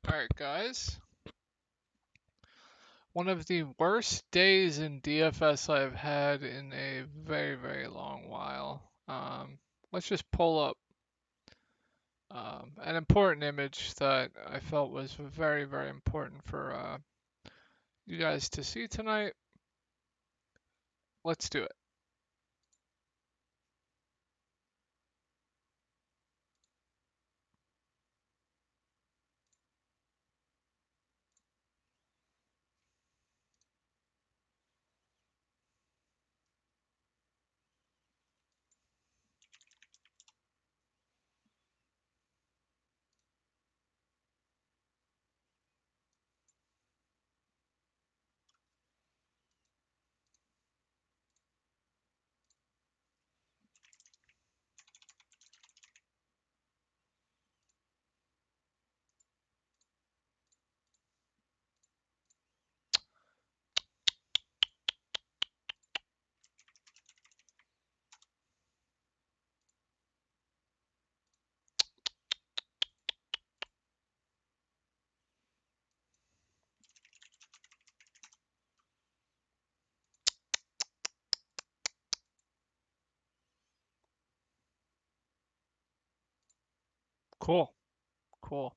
Alright, guys. One of the worst days in DFS I've had in a very, very long while. Let's just pull up an important image that I felt was very, very important for you guys to see tonight. Let's do it. Cool. Cool.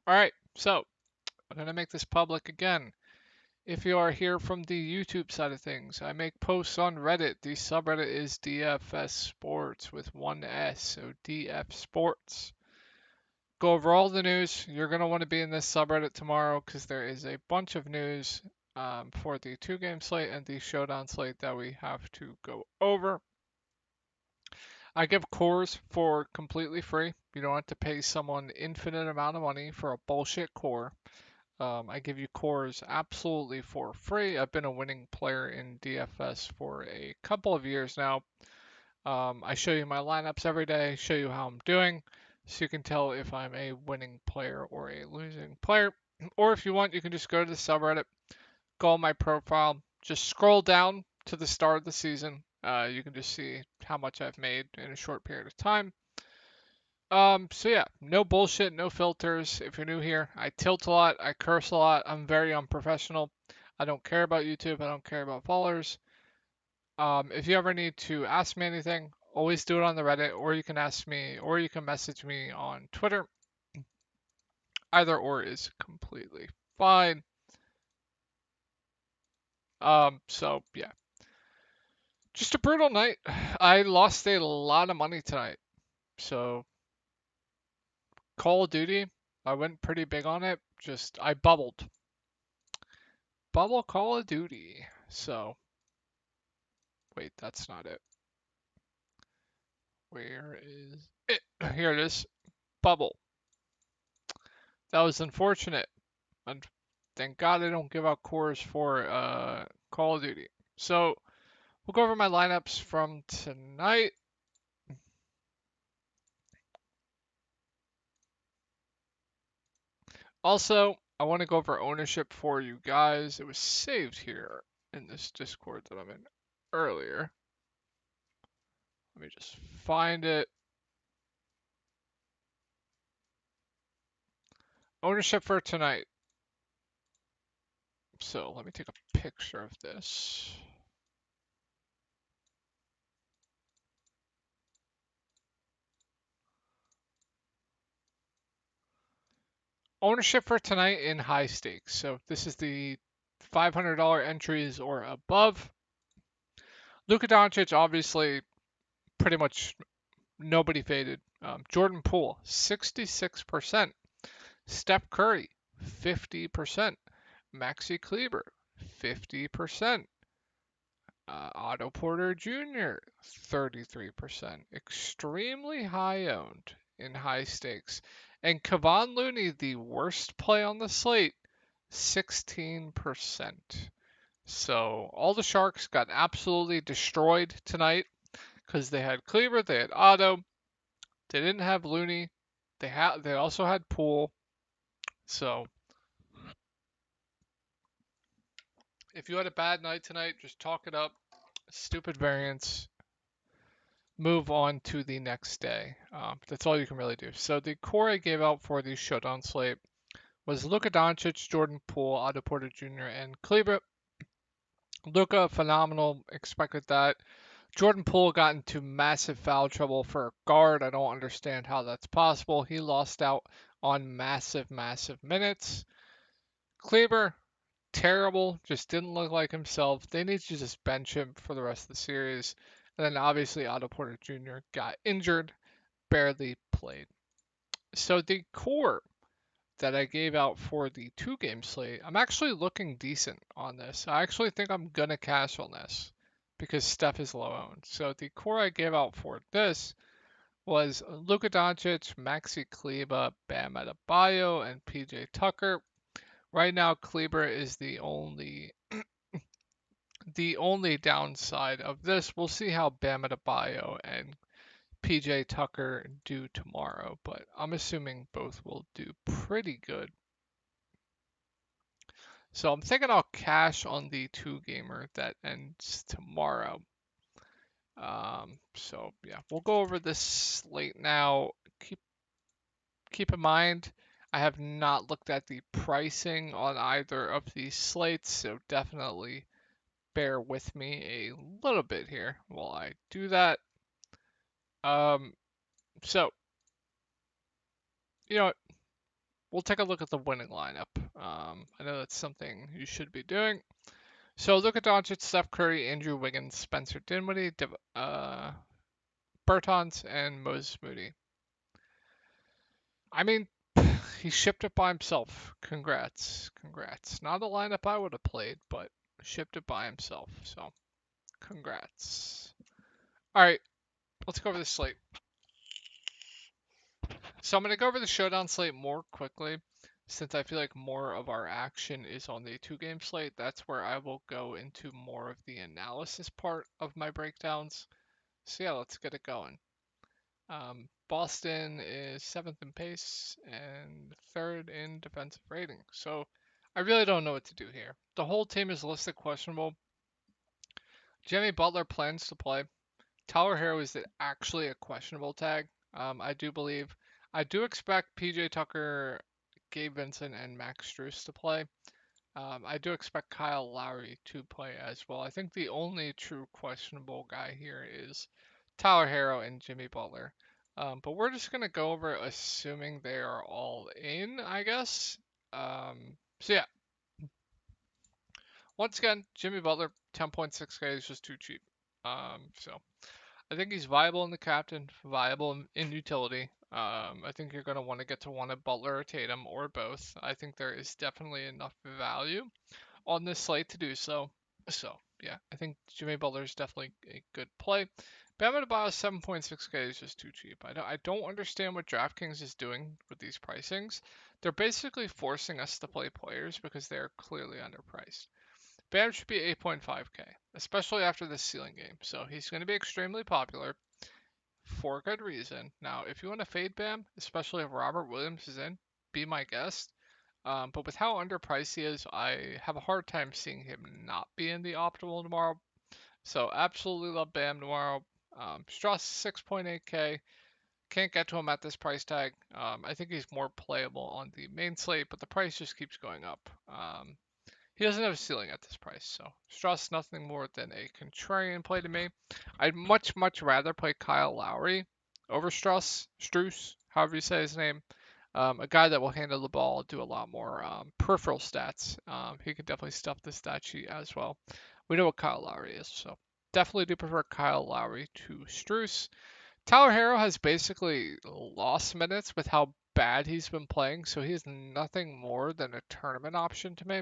Alright, so I'm going to make this public again. If you are here from the YouTube side of things, I make posts on Reddit. The subreddit is DFSPORTS with one S, so DFSPORTS. Go over all the news. You're going to want to be in this subreddit tomorrow because there is a bunch of news for the 2-game slate and the showdown slate that we have to go over. I give cores for completely free. You don't have to pay someone infinite amount of money for a bullshit core. I give you cores absolutely for free. I've been a winning player in DFS for a couple of years now. I show you my lineups every day, show you how I'm doing, so you can tell if I'm a winning player or a losing player. Or if you want, you can just go to the subreddit, go on my profile, just scroll down to the start of the season. You can just see how much I've made in a short period of time. So yeah, no bullshit, no filters. If you're new here, I tilt a lot, I curse a lot, I'm very unprofessional. I don't care about YouTube, I don't care about followers. If you ever need to ask me anything, always do it on the Reddit, or you can ask me, or you can message me on Twitter. Either or is completely fine. So yeah, just a brutal night. I lost a lot of money tonight. So Call of Duty, I went pretty big on it. I bubbled. Bubble Call of Duty. So, wait, that's not it. Where is it? Here it is. Bubble. That was unfortunate. And thank God I don't give out cores for Call of Duty. So, we'll go over my lineups from tonight. Also, I want to go over ownership for you guys. It was saved here in this Discord that I'm in earlier. Let me just find it. Ownership for tonight. So let me take a picture of this. Ownership for tonight in high stakes. So this is the $500 entries or above. Luka Doncic, obviously, pretty much nobody faded. Jordan Poole, 66%. Steph Curry, 50%. Maxi Kleber, 50%. Otto Porter Jr., 33%. Extremely high owned in high stakes. And Kevon Looney, the worst play on the slate, 16%. So all the Sharks got absolutely destroyed tonight because they had Kleber, they had Otto, they didn't have Looney, they also had Poole. So if you had a bad night tonight, just talk it up. Stupid variance. move on to the next day. That's all you can really do. So the core I gave out for the showdown slate was Luka Doncic, Jordan Poole, Otto Porter Jr., and Kleber. Luka, phenomenal. Expected that. Jordan Poole got into massive foul trouble for a guard. I don't understand how that's possible. He lost out on massive minutes. Kleber, terrible. Just didn't look like himself. They need to just bench him for the rest of the series. And then obviously Otto Porter Jr. got injured, barely played. So the core that I gave out for the 2-game slate, I'm actually looking decent on this. I actually think I'm going to cash on this because Steph is low owned. So the core I gave out for this was Luka Doncic, Maxi Kleber, Bam Adebayo, and PJ Tucker. Right now, Kleber is the only downside of this. We'll see how Bam Adebayo and PJ Tucker do tomorrow, but I'm assuming both will do pretty good. So I'm thinking I'll cash on the 2-gamer that ends tomorrow. So yeah, we'll go over this slate now. Keep in mind, I have not looked at the pricing on either of these slates, so definitely bear with me a little bit here while I do that. So you know what? We'll take a look at the winning lineup. I know that's something you should be doing. So look at Doncic, Steph Curry, Andrew Wiggins, Spencer Dinwiddie, Bertans, and Moses Moody. I mean, he shipped it by himself. Congrats. Not a lineup I would have played, but shipped it by himself. So, congrats. All right, let's go over the slate. So I'm going to go over the showdown slate more quickly since I feel like more of our action is on the 2-game slate. That's where I will go into more of the analysis part of my breakdowns. So yeah, let's get it going. Boston is 7th in pace and 3rd in defensive rating. So I really don't know what to do here. The whole team is listed questionable. Jimmy Butler plans to play. Tyler Hero is actually a questionable tag. I do believe. I do expect PJ Tucker, Gabe Vincent, and Max Strus to play. I do expect Kyle Lowry to play as well. I think the only true questionable guy here is Tyler Hero and Jimmy Butler. But we're just going to go over assuming they are all in, I guess. So yeah, once again, Jimmy Butler, 10.6K is just too cheap. So I think he's viable in the captain, viable in utility. I think you're going to want to get to one of Butler or Tatum or both. I think there is definitely enough value on this slate to do so. So yeah, I think Jimmy Butler is definitely a good play. Bam Adebayo 7.6K is just too cheap. I don't understand what Draftkings is doing with these pricings. They're basically forcing us to play players because they are clearly underpriced. Bam should be 8.5K, especially after this ceiling game. So he's going to be extremely popular for good reason. Now, if you want to fade Bam, especially if Robert Williams is in, be my guest. But with how underpriced he is, I have a hard time seeing him not be in the optimal tomorrow. So absolutely love Bam tomorrow. Strauss 6.8K. Can't get to him at this price tag. I think he's more playable on the main slate, but the price just keeps going up. He doesn't have a ceiling at this price, so Strauss nothing more than a contrarian play to me. I'd much rather play Kyle Lowry over Strus, however you say his name. A guy that will handle the ball, do a lot more peripheral stats. He could definitely stuff the stat sheet as well. We know what Kyle Lowry is, so definitely do prefer Kyle Lowry to Strus. Tyler Hero has basically lost minutes with how bad he's been playing, so he's nothing more than a tournament option to me.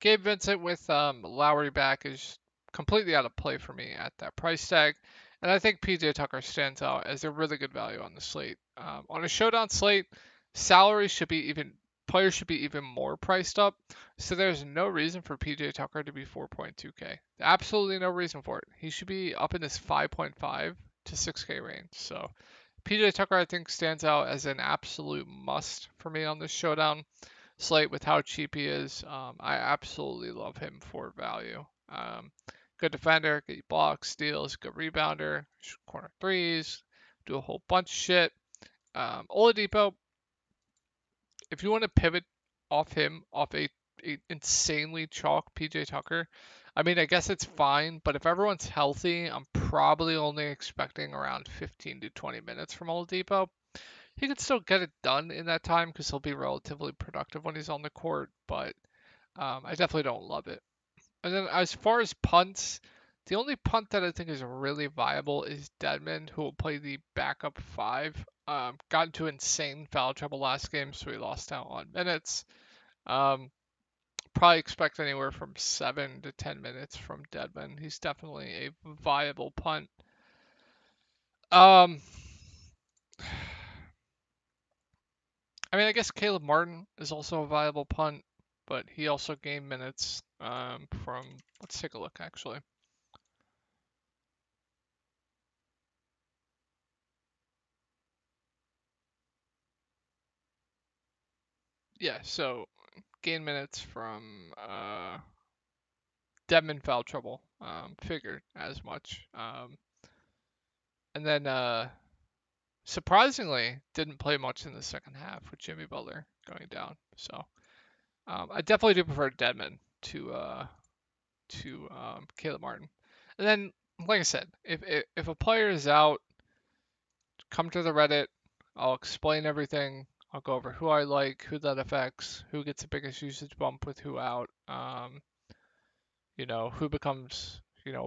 Gabe Vincent with Lowry back is completely out of play for me at that price tag. And I think PJ Tucker stands out as a really good value on the slate. On a showdown slate, players should be even more priced up. So there's no reason for PJ Tucker to be 4.2K. Absolutely no reason for it. He should be up in this 5.5 to 6K range. So PJ Tucker, I think, stands out as an absolute must for me on this showdown slate with how cheap he is. I absolutely love him for value. Good defender, get you blocks, steals, good rebounder, shoot corner threes, do a whole bunch of shit. Oladipo, if you want to pivot off him, off a insanely chalk PJ Tucker, I mean, I guess it's fine, but if everyone's healthy, I'm probably only expecting around 15 to 20 minutes from Oladipo. He could still get it done in that time because he'll be relatively productive when he's on the court, but I definitely don't love it. And then as far as punts, the only punt that I think is really viable is Deadman, who will play the backup five. Got into insane foul trouble last game, so he lost out on minutes. Um, Probably expect anywhere from 7 to 10 minutes from Deadman. He's definitely a viable punt. Um, I mean, I guess Caleb Martin is also a viable punt, but he also gained minutes from. Let's take a look actually. Yeah, so gain minutes from Deadman foul trouble. Figured as much. And then surprisingly didn't play much in the second half with Jimmy Butler going down. So I definitely do prefer Deadman to Caleb Martin. And then, like I said, if a player is out, come to the Reddit. I'll explain everything. I'll go over who I like, who that affects, who gets the biggest usage bump with who out. Who becomes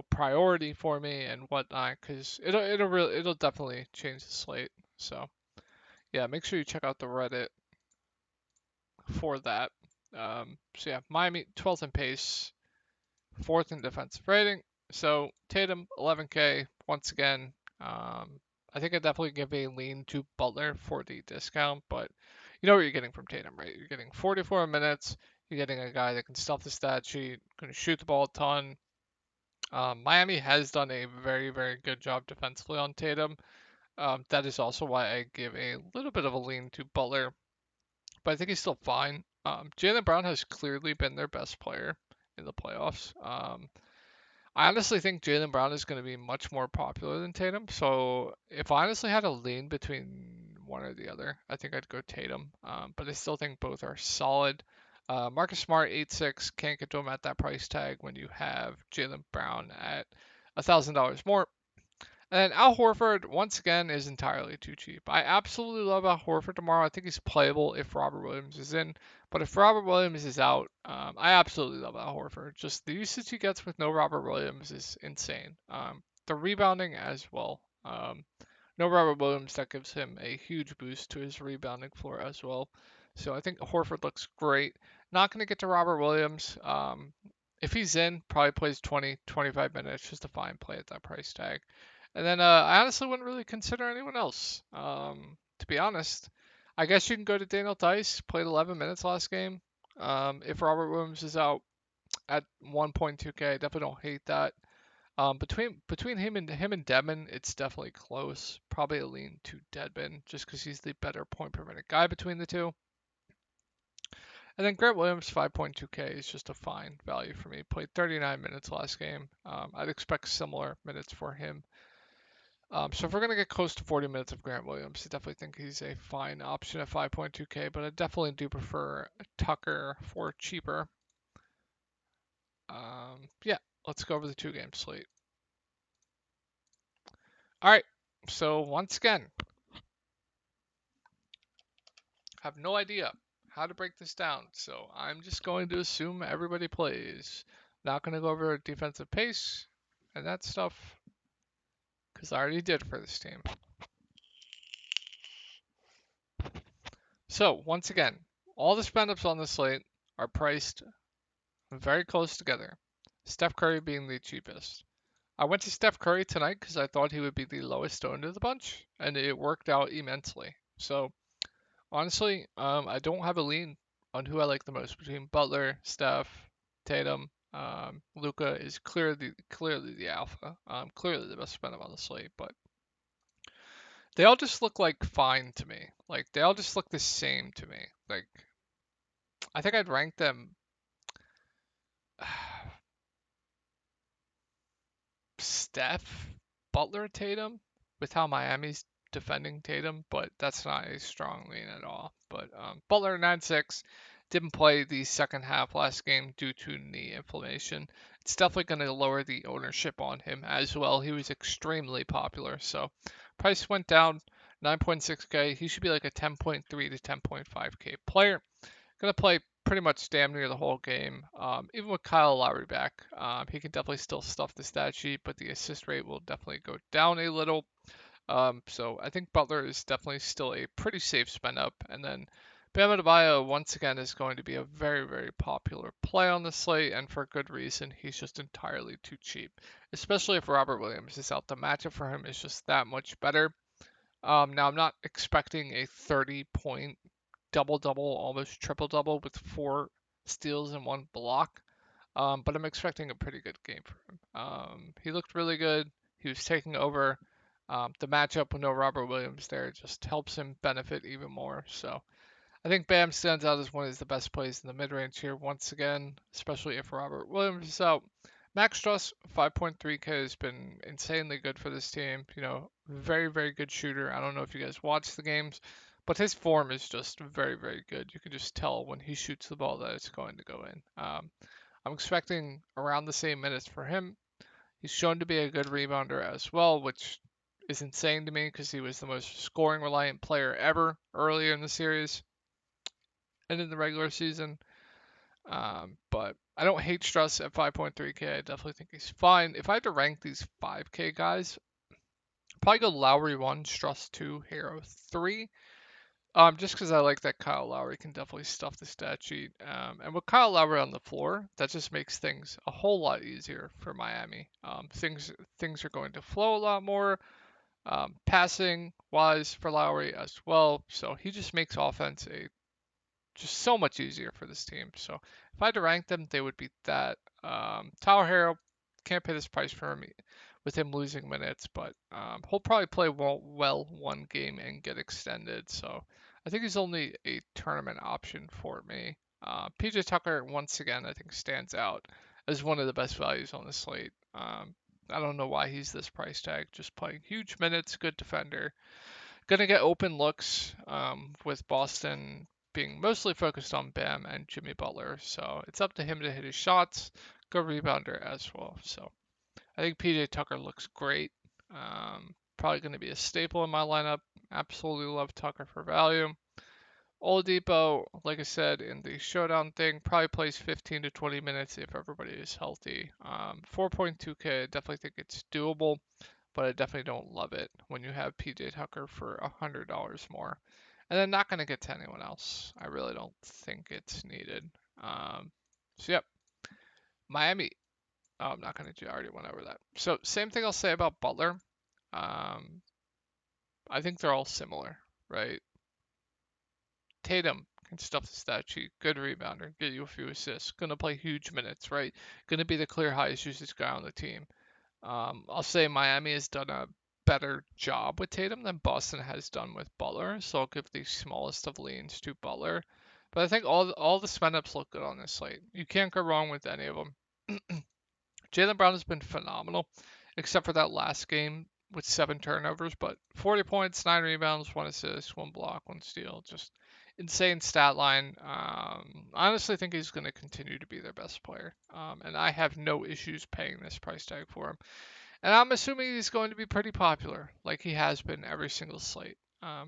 priority for me and whatnot, because it'll definitely change the slate. So yeah, make sure you check out the Reddit for that. So yeah, Miami 12th in pace, 4th in defensive rating. So Tatum 11K once again. I think I definitely give a lean to Butler for the discount, but you know what you're getting from Tatum, right? You're getting 44 minutes. You're getting a guy that can stuff the stat sheet, going to shoot the ball a ton. Miami has done a very, very good job defensively on Tatum. That is also why I give a little bit of a lean to Butler, but I think he's still fine. Jaylen Brown has clearly been their best player in the playoffs. I honestly think Jaylen Brown is going to be much more popular than Tatum. So if I honestly had a lean between one or the other, I think I'd go Tatum. But I still think both are solid. Marcus Smart 8.6 can't get to him at that price tag when you have Jaylen Brown at $1,000 more. And Al Horford, once again, is entirely too cheap. I absolutely love Al Horford tomorrow. I think he's playable if Robert Williams is in. But if Robert Williams is out, I absolutely love Al Horford. Just the usage he gets with no Robert Williams is insane. The rebounding as well. No Robert Williams, that gives him a huge boost to his rebounding floor as well. So I think Horford looks great. Not going to get to Robert Williams. If he's in, probably plays 20, 25 minutes. Just a fine play at that price tag. And then I honestly wouldn't really consider anyone else. To be honest, I guess you can go to Daniel Dice. Played 11 minutes last game. If Robert Williams is out at 1.2K, I definitely don't hate that. Between him and Dedmon, it's definitely close. Probably a lean to Dedmon just because he's the better point per minute guy between the two. And then Grant Williams 5.2K is just a fine value for me. Played 39 minutes last game. I'd expect similar minutes for him. So if we're gonna get close to 40 minutes of Grant Williams, I definitely think he's a fine option at 5.2K. But I definitely do prefer Tucker for cheaper. Yeah, let's go over the 2-game slate. All right, so once again, have no idea how to break this down, so I'm just going to assume everybody plays. Not going to go over defensive pace and that stuff, because I already did for this team. So, once again, all the spend ups on the slate are priced very close together, Steph Curry being the cheapest. I went to Steph Curry tonight because I thought he would be the lowest owned of the bunch, and it worked out immensely. So, honestly, I don't have a lean on who I like the most between Butler, Steph, Tatum. Luka is clearly the alpha. Clearly the best spender on the slate, but they all just look like fine to me. Like they all just look the same to me. Like I think I'd rank them. Steph, Butler, Tatum, with how Miami's defending Tatum, but that's not a strong lean at all. But Butler 9-6 didn't play the second half last game due to knee inflammation. It's definitely going to lower the ownership on him as well. He was extremely popular, so price went down 9.6K. He should be like a 10.3 to 10.5K player. Going to play pretty much damn near the whole game. Even with Kyle Lowry back, he can definitely still stuff the stat sheet, but the assist rate will definitely go down a little. So I think Butler is definitely still a pretty safe spend up. And then Bam Adebayo, once again, is going to be a very, very popular play on the slate, and for good reason. He's just entirely too cheap, especially if Robert Williams is out. The matchup for him is just that much better. Now, I'm not expecting a 30-point double-double, almost triple-double with 4 steals and 1 block. But I'm expecting a pretty good game for him. He looked really good. He was taking over. The matchup with no Robert Williams there just helps him benefit even more. So I think Bam stands out as one of the best plays in the mid-range here once again, especially if Robert Williams is out. Max Struss, 5.3K has been insanely good for this team. Very, very good shooter. I don't know if you guys watch the games, but his form is just very, very good. You can just tell when he shoots the ball that it's going to go in. I'm expecting around the same minutes for him. He's shown to be a good rebounder as well, which is insane to me because he was the most scoring reliant player ever earlier in the series and in the regular season. But I don't hate Struss at 5.3K. I definitely think he's fine. If I had to rank these 5K guys, I'd probably go Lowry 1, Struss 2, Hero 3. Just because I like that Kyle Lowry can definitely stuff the stat sheet. And with Kyle Lowry on the floor, that just makes things a whole lot easier for Miami. Things are going to flow a lot more, passing wise for Lowry as well. So he just makes offense just so much easier for this team. So if I had to rank them, they would be that. Tyler Hero, can't pay this price for him with him losing minutes, but he'll probably play well one game and get extended. So I think he's only a tournament option for me. PJ Tucker, once again, I think stands out as one of the best values on the slate. I don't know why he's this price tag. Just playing huge minutes, good defender. Gonna get open looks with Boston being mostly focused on Bam and Jimmy Butler. So it's up to him to hit his shots, go rebounder as well. So I think PJ Tucker looks great. Probably going to be a staple in my lineup. Absolutely love Tucker for value. Oladipo, like I said in the showdown thing, probably plays 15 to 20 minutes if everybody is healthy. 4.2K, I definitely think it's doable, but I definitely don't love it when you have PJ Tucker for $100 more. And then not going to get to anyone else. I really don't think it's needed. So, yep. Miami. Oh, I'm not going to. I already went over that. So, same thing I'll say about Butler. Um, I think they're all similar, right? Tatum can stuff the stat sheet, good rebounder, get you a few assists, gonna play huge minutes, right? Gonna be the clear highest usage guy on the team. I'll say Miami has done a better job with Tatum than Boston has done with Butler, so I'll give the smallest of leans to Butler. But I think all the spend ups look good on this slate. You can't go wrong with any of them. Jaylen Brown has been phenomenal, except for that last game with 7 turnovers, but 40 points, 9 rebounds, 1 assist, 1 block, 1 steal. Just insane stat line. I honestly think he's going to continue to be their best player, and I have no issues paying this price tag for him. And I'm assuming he's going to be pretty popular, like he has been every single slate,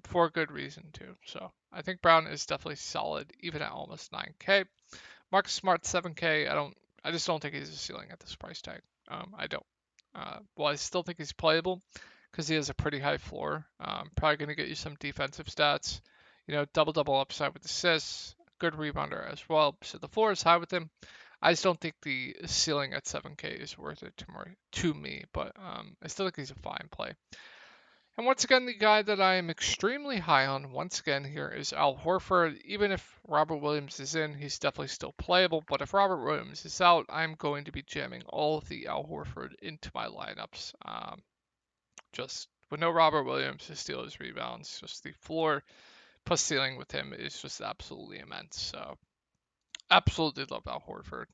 for a good reason too. So I think Brown is definitely solid, even at almost 9K. Marcus Smart 7K. I just don't think he's a ceiling at this price tag. I don't. Well, I still think he's playable because he has a pretty high floor. Probably going to get you some defensive stats. Double upside with assists, good rebounder as well. So the floor is high with him. I just don't think the ceiling at 7K is worth it to me, but I still think he's a fine play. And once again, the guy that I am extremely high on, once again, here is Al Horford. Even if Robert Williams is in, he's definitely still playable. But if Robert Williams is out, I'm going to be jamming all of the Al Horford into my lineups. Just with no Robert Williams to steal his rebounds, just the floor plus ceiling with him is just absolutely immense. So absolutely love Al Horford.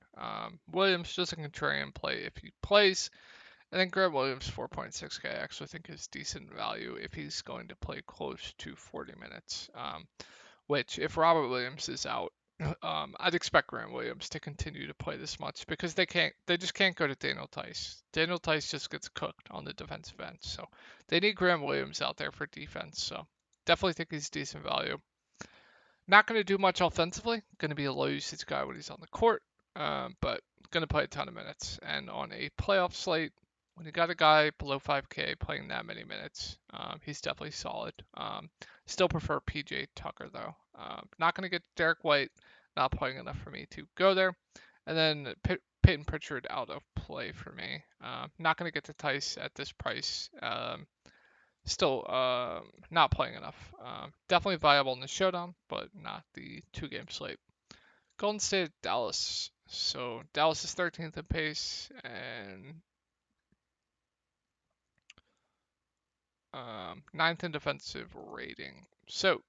Williams just a contrarian play if he plays. And then Grant Williams, 4.6K, I actually think is decent value if he's going to play close to 40 minutes. Which, if Robert Williams is out, I'd expect Grant Williams to continue to play this much because they just can't go to Daniel Tice. Daniel Tice just gets cooked on the defensive end, so they need Grant Williams out there for defense. So definitely think he's decent value. Not going to do much offensively. Going to be a low usage guy when he's on the court, but going to play a ton of minutes. And on a playoff slate, when you got a guy below 5K playing that many minutes, he's definitely solid. Still prefer PJ Tucker though. Not going to get Derek White. Not playing enough for me to go there. And then Peyton Pritchard out of play for me. Not going to get to Tice at this price. Still not playing enough. Definitely viable in the showdown, but not the 2-game slate. Golden State, Dallas. So Dallas is 13th in pace and 9th in defensive rating. So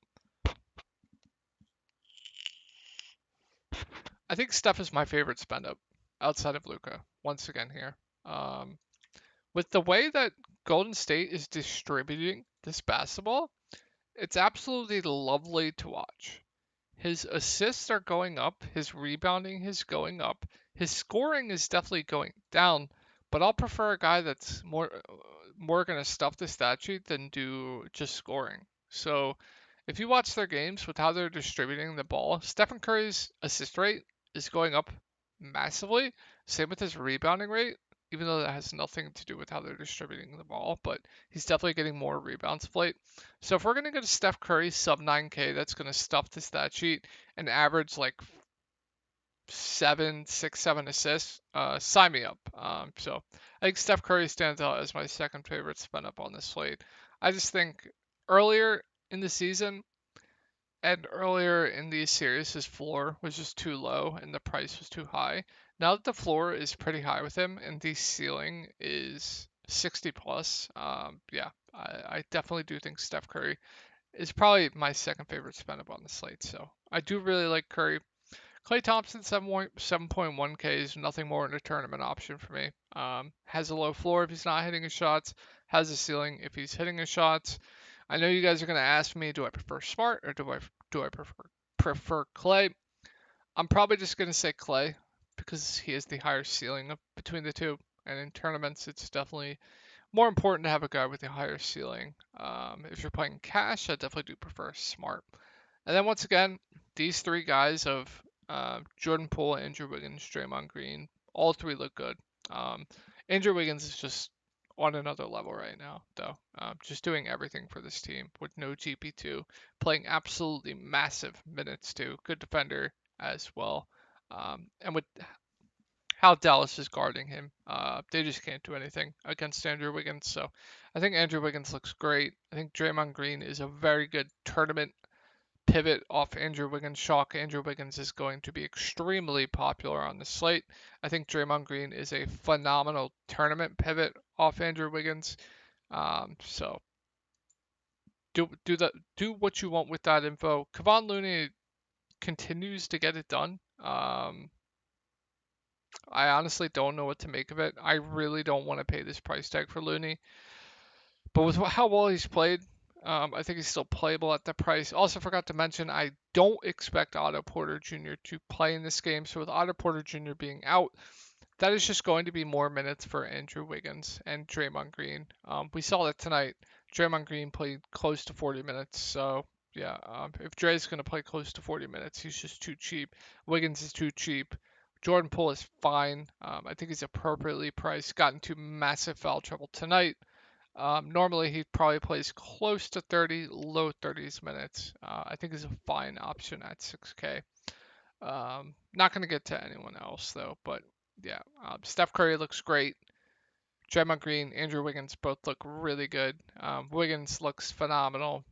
I think Steph is my favorite spend up outside of Luka. Once again here, with the way that Golden State is distributing this basketball, it's absolutely lovely to watch. His assists are going up, his rebounding is going up, his scoring is definitely going down, but I'll prefer a guy that's more going to stuff the stat sheet than do just scoring. So if you watch their games with how they're distributing the ball, Stephen Curry's assist rate is going up massively. Same with his rebounding rate, even though that has nothing to do with how they're distributing the ball, but he's definitely getting more rebounds of late. So if we're going to get a Steph Curry sub 9K that's going to stuff the stat sheet and average like 7 assists, sign me up. So I think Steph Curry stands out as my second favorite spin up on this slate. I just think earlier in the season and earlier in the series, his floor was just too low and the price was too high. Now that the floor is pretty high with him and the ceiling is 60 plus, yeah, I definitely do think Steph Curry is probably my second favorite spin up on the slate. So I do really like Curry. Klay Thompson, 7.1K is nothing more than a tournament option for me. Has a low floor if he's not hitting his shots, has a ceiling if he's hitting his shots. I know you guys are going to ask me, do I prefer Smart or do I prefer Klay? I'm probably just going to say Klay because he has the higher ceiling between the two. And in tournaments, it's definitely more important to have a guy with a higher ceiling. If you're playing cash, I definitely do prefer Smart. And then once again, these three guys of Jordan Poole, Andrew Wiggins, Draymond Green, all three look good. Andrew Wiggins is just on another level right now, though. Just doing everything for this team with no GP2, playing absolutely massive minutes too. Good defender as well. And with how Dallas is guarding him, they just can't do anything against Andrew Wiggins. So I think Andrew Wiggins looks great. I think Draymond Green is a very good tournament pivot off Andrew Wiggins' chalk. Andrew Wiggins is going to be extremely popular on the slate. I think Draymond Green is a phenomenal tournament pivot off Andrew Wiggins. So do what you want with that info. Kevon Looney continues to get it done. I honestly don't know what to make of it. I really don't want to pay this price tag for Looney. But with how well he's played, I think he's still playable at the price. Also forgot to mention, I don't expect Otto Porter Jr. to play in this game. So with Otto Porter Jr. being out, that is just going to be more minutes for Andrew Wiggins and Draymond Green. We saw that tonight. Draymond Green played close to 40 minutes. So yeah, if Dre's going to play close to 40 minutes, he's just too cheap. Wiggins is too cheap. Jordan Poole is fine. I think he's appropriately priced. Got into massive foul trouble tonight. Normally he probably plays close to 30, low 30s minutes. I think he's a fine option at 6K. Not going to get to anyone else though, but yeah, Steph Curry looks great. Draymond Green, Andrew Wiggins both look really good. Wiggins looks phenomenal.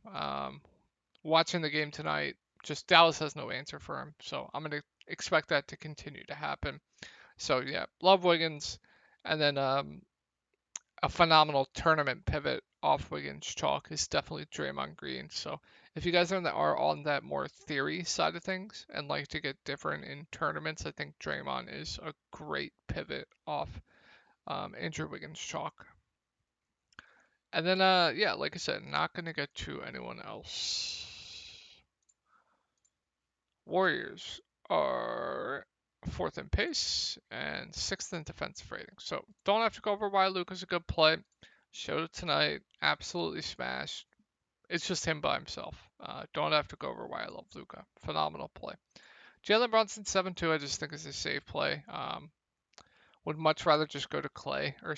Watching the game tonight, just Dallas has no answer for him, so I'm going to expect that to continue to happen. So yeah, love Wiggins, and then a phenomenal tournament pivot off Wiggins chalk is definitely Draymond Green. So if you guys are on that more theory side of things and like to get different in tournaments, I think Draymond is a great pivot off Andrew Wiggins chalk. And then, yeah, like I said, not going to get to anyone else. Warriors are 4th in pace and 6th in defensive rating. So don't have to go over why Luka's a good play. Showed it tonight. Absolutely smashed. It's just him by himself. Don't have to go over why I love Luka. Phenomenal play. Jalen Brunson 7-2. I just think is a safe play. Would much rather just go to Clay or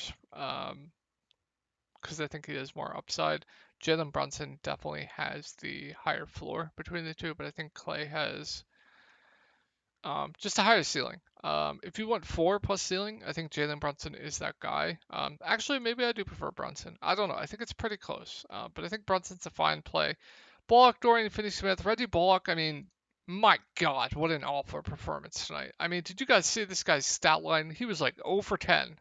because I think he has more upside. Jalen Brunson definitely has the higher floor between the two, but I think Clay has just a higher ceiling. If you want 4 plus ceiling, I think Jalen Brunson is that guy. Actually, maybe I do prefer Brunson. I don't know. I think it's pretty close, but I think Brunson's a fine play. Bullock, Dorian Finney-Smith, Reggie Bullock. I mean, my God, what an awful performance tonight. I mean, did you guys see this guy's stat line? He was like 0 for 10.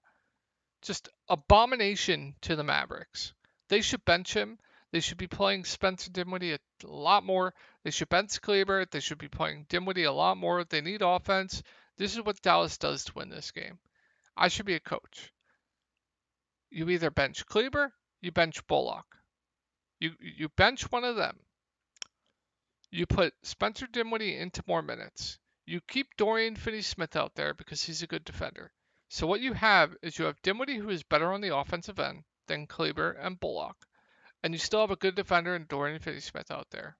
Just abomination to the Mavericks. They should bench him. They should be playing Spencer Dinwiddie a lot more. They should bench Kleber. They should be playing Dinwiddie a lot more. They need offense. This is what Dallas does to win this game. I should be a coach. You either bench Kleber, you bench Bullock. You bench one of them. You put Spencer Dinwiddie into more minutes. You keep Dorian Finney-Smith out there because he's a good defender. So what you have is you have Dinwiddie, who is better on the offensive end than Kleber and Bullock, and you still have a good defender in Dorian Finney-Smith out there.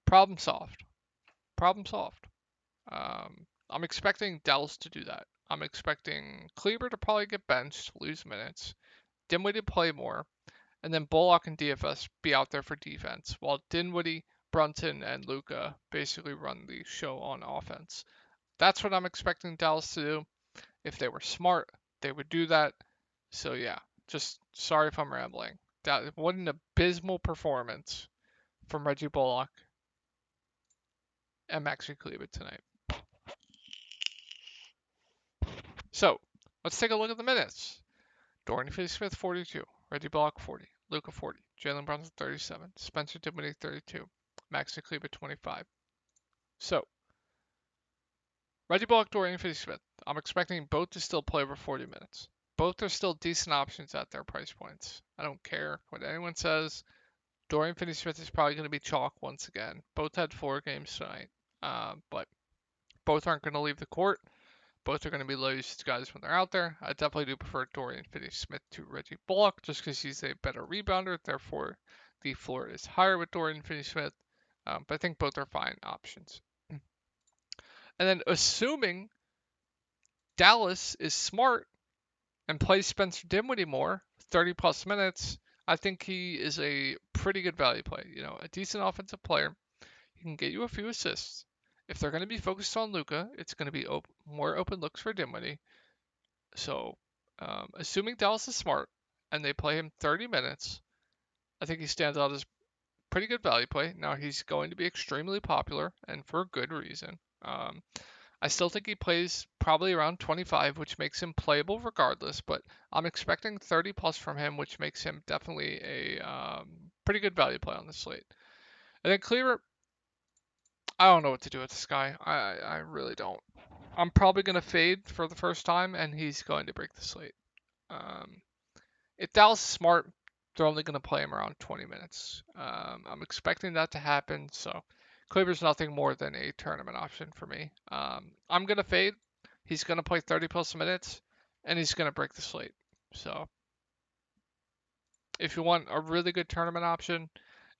Problem solved. Problem solved. I'm expecting Dallas to do that. I'm expecting Kleber to probably get benched, lose minutes, Dinwiddie to play more, and then Bullock and DFS be out there for defense, while Dinwiddie, Brunson, and Luka basically run the show on offense. That's what I'm expecting Dallas to do. If they were smart, they would do that. So yeah, just sorry if I'm rambling. What an abysmal performance from Reggie Bullock and Maxi Kleber tonight. So let's take a look at the minutes. Dorian Finney-Smith 42, Reggie Bullock 40, Luka 40, Jalen Brunson 37, Spencer Dinwiddie 32, Maxi Kleber 25. So Reggie Bullock, Dorian Finney-Smith. I'm expecting both to still play over 40 minutes. Both are still decent options at their price points. I don't care what anyone says. Dorian Finney-Smith is probably going to be chalk once again. Both had 4 games tonight, but both aren't going to leave the court. Both are going to be low usage guys when they're out there. I definitely do prefer Dorian Finney-Smith to Reggie Bullock just because he's a better rebounder. Therefore, the floor is higher with Dorian Finney-Smith. But I think both are fine options. And then assuming Dallas is smart and plays Spencer Dinwiddie more, 30 plus minutes, I think he is a pretty good value play. You know, a decent offensive player. He can get you a few assists. If they're going to be focused on Luka, it's going to be more open looks for Dinwiddie. So, assuming Dallas is smart and they play him 30 minutes, I think he stands out as pretty good value play. Now, he's going to be extremely popular and for good reason. I still think he plays probably around 25, which makes him playable regardless, but I'm expecting 30 plus from him, which makes him definitely a pretty good value play on the slate. And then Kleber, I don't know what to do with this guy. I really don't. I'm probably going to fade for the first time, and he's going to break the slate. If Dallas is smart, they're only going to play him around 20 minutes. I'm expecting that to happen, so Kleber's nothing more than a tournament option for me. I'm going to fade. He's going to play 30 plus minutes, and he's going to break the slate. So if you want a really good tournament option,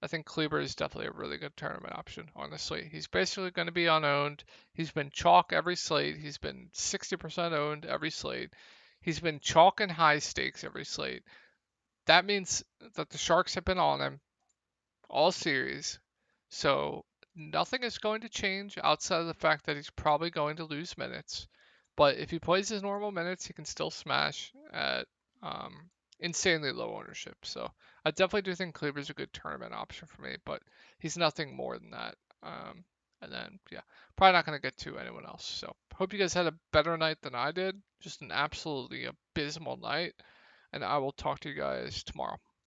I think Kleber is definitely a really good tournament option on the slate. He's basically going to be unowned. He's been chalk every slate. He's been 60% owned every slate. He's been chalk and high stakes every slate. That means that the Sharks have been on him all series. So nothing is going to change outside of the fact that he's probably going to lose minutes. But if he plays his normal minutes, he can still smash at insanely low ownership. So I definitely do think Kleber's a good tournament option for me, but he's nothing more than that. And then, yeah, probably not going to get to anyone else. So hope you guys had a better night than I did. Just an absolutely abysmal night. And I will talk to you guys tomorrow.